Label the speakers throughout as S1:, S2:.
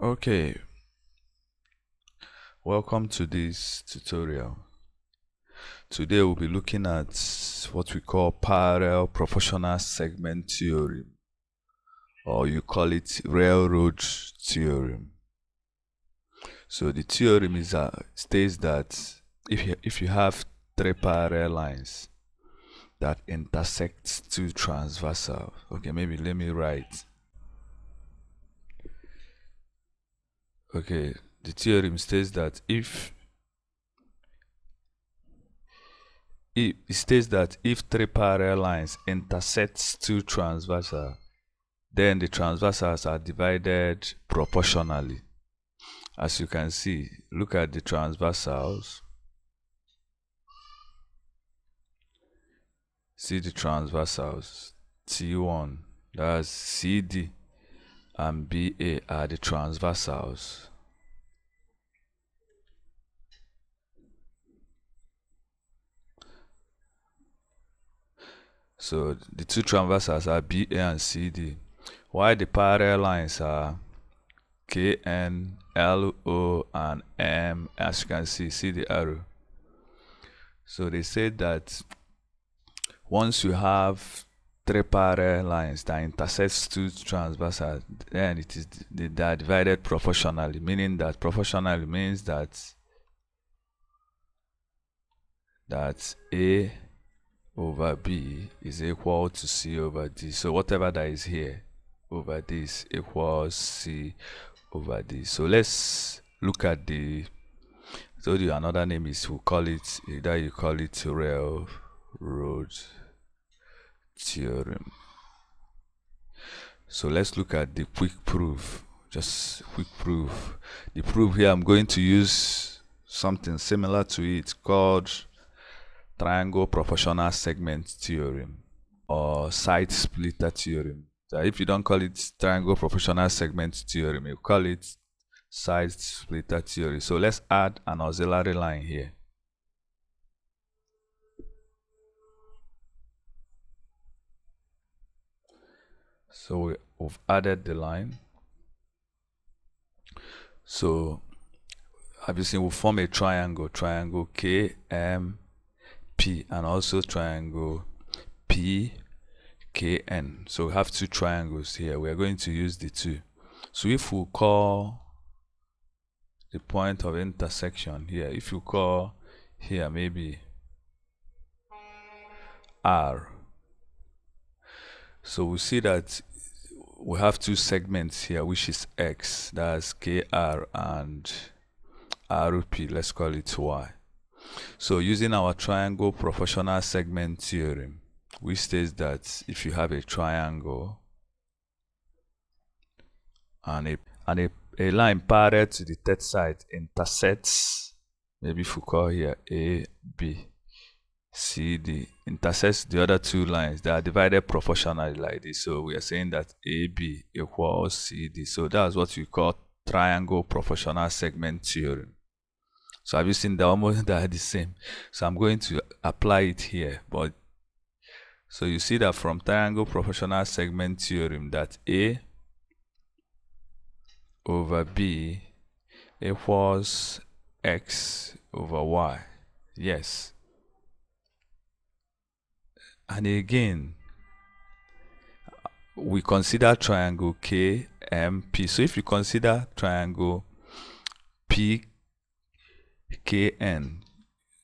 S1: Okay, welcome to this tutorial. Today we'll be looking at what we call parallel proportional segment theorem, or you call it railroad theorem. So the theorem states that if you have three parallel lines that intersect two transversal, okay, maybe let me write. Okay, the theorem states that it states that if three parallel lines intersect two transversal, then the transversals are divided proportionally. As you can see, look at the transversals. See the transversals. T1, that's CD, and BA are the transversals. So the two transversals are BA and CD, while the parallel lines are KN, LO, and M. As you can see the arrow. So they said that once you have three parallel lines that intersect two transversal, then they are divided proportionally, meaning that proportionally means that A over B is equal to C over D. So whatever that is here over this equals C over D. So let's look at the, I told you another name is, we'll call it, either you call it railroad theorem. So let's look at the quick proof. Just quick proof. The proof here, I'm going to use something similar to it called triangle proportional segment theorem or side splitter theorem. So if you don't call it triangle proportional segment theorem, you call it side splitter theory. So let's add an auxiliary line here. So we've added the line. So obviously we'll form a triangle KMP, and also triangle PKN. So we have two triangles here. We are going to use the two. So if we call the point of intersection here, if you call here maybe R, so we see that we have two segments here, which is X, that's KR, and RP, let's call it Y. So using our triangle proportional segment theorem, which states that if you have a triangle and a line parallel to the third side intersects, maybe if we call here A, B, C, D, intersects the other two lines, they are divided proportionally like this. So we are saying that AB equals CD. So that's what we call triangle proportional segment theorem. So have you seen that almost they are the same? So I'm going to apply it here. But so you see that from triangle proportional segment theorem that A over B equals X over Y. Yes. And again, we consider triangle KMP. So if you consider triangle PKN,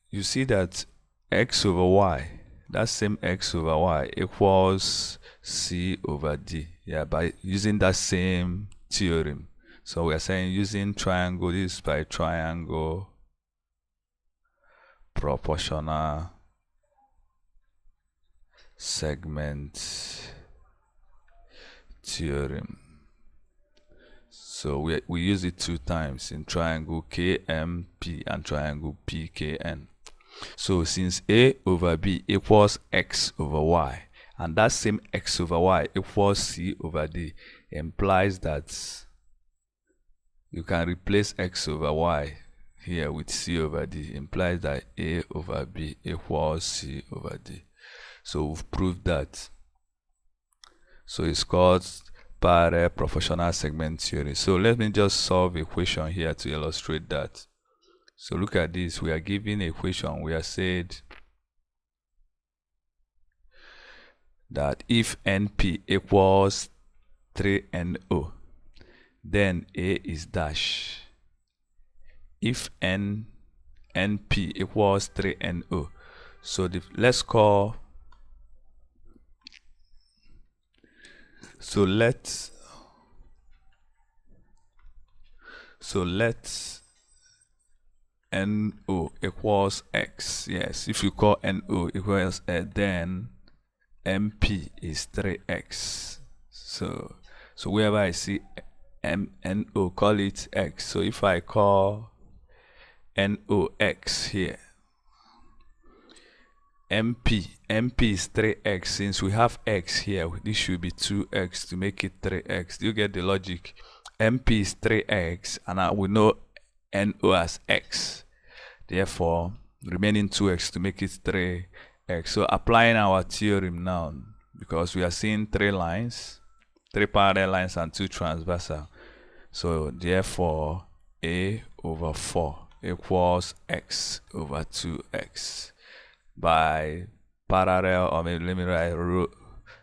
S1: you see that X over Y, that same X over Y equals C over D. Yeah, by using that same theorem. So we are saying using triangle, this is by triangle proportional segment theorem. So we use it two times in triangle KMP and triangle PKN. So since A over B equals X over Y, and that same X over Y equals C over D, implies that you can replace X over Y here with C over D, implies that A over B equals C over D. So we've proved that. So it's called parallel proportional segment theory. So let me just solve a equation here to illustrate that. So look at this. We are given an equation. We are said that if NP equals 3NO, then A is dash. If NP equals 3NO, so let's call. So let NO equals X. Yes, if you call NO equals then MP is 3X. So wherever I see NO, call it X. So if I call NOX here, MP is 3X. Since we have X here, this should be 2X to make it 3X. Do you get the logic? MP is 3X, and we know NO as X. Therefore, remaining 2X to make it 3X. So applying our theorem now, because we are seeing 3 lines, 3 parallel lines and 2 transversal. So therefore, A over 4 equals X over 2X. By parallel, or maybe let me write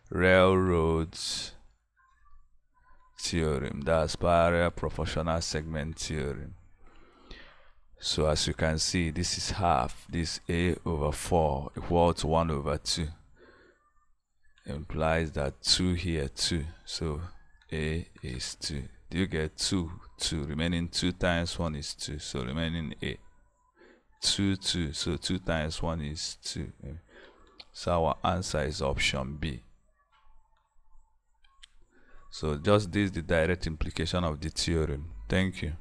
S1: railroads theorem. That's parallel proportional segment theorem. So as you can see, this is half. This A over 4 equal to 1 over 2. Implies that 2 here, 2. So A is 2. Do you get 2? 2. Remaining 2 times 1 is 2. So remaining A. 2, 2. So 2 times 1 is 2. So our answer is option B. So just this is the direct implication of the theorem. Thank you.